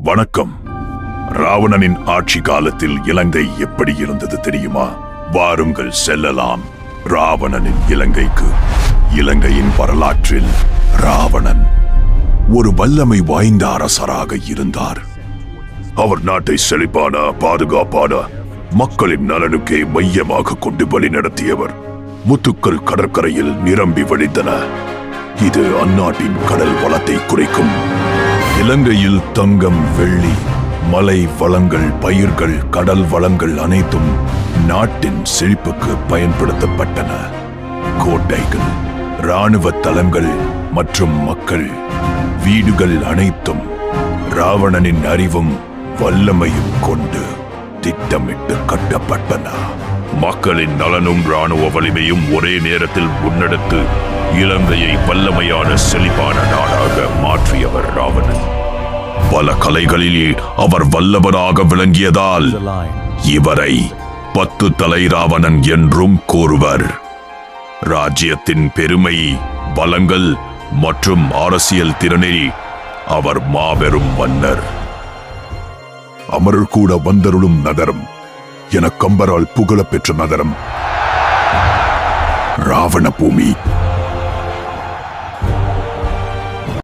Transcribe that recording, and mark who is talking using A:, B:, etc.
A: வணக்கம். ராவணனின் ஆட்சி காலத்தில் இலங்கை எப்படி இருந்தது தெரியுமா? வாருங்கள் செல்லலாம் ராவணனின் இலங்கைக்கு. இலங்கையின் வரலாற்றில் ராவணன் ஒரு வல்லமை வாய்ந்த அரசராக இருந்தார். அவர் நாட்டை செழிப்பான, பாதுகாப்பான, மக்களின் நலனுக்கே மையமாக கொண்டு வழி நடத்தியவர். முத்துக்கள் கடற்கரையில் நிரம்பி வழிந்தன. இது அந்நாட்டின் கடல் வளத்தை குறைக்கும். இலங்கையில் தங்கம், வெள்ளி, மலை வளங்கள், பயிர்கள், கடல் வளங்கள் அனைத்தும் நாட்டின் செழிப்புக்கு பயன்படுத்தப்பட்டன. கோட்டைகள், இராணுவ தளங்கள் மற்றும் மக்கள் வீடுகள் அனைத்தும் ராவணனின் அறிவும் வல்லமையும் கொண்டு திட்டமிட்டு கட்டப்பட்டன. மக்களின் நலனும் இராணுவ வலிமையும் ஒரே நேரத்தில் முன்னெடுத்து இலங்கையை வல்லமையான செழிப்பான நாடாக மாற்றியவர் ராவணன். பல கலைகளில் அவர் வல்லவராக விளங்கியதால் இவரை 10 தலை ராவணன் என்றும் கூறுவர். ராஜ்யத்தின் பெருமை, பலங்கள் மற்றும் அரசியல் திறனில் அவர் மாபெரும் மன்னர். அமரர் கூட வந்தருளும் நகரம் என கம்பரால் புகழப்பெற்ற நகரம் ராவண பூமி.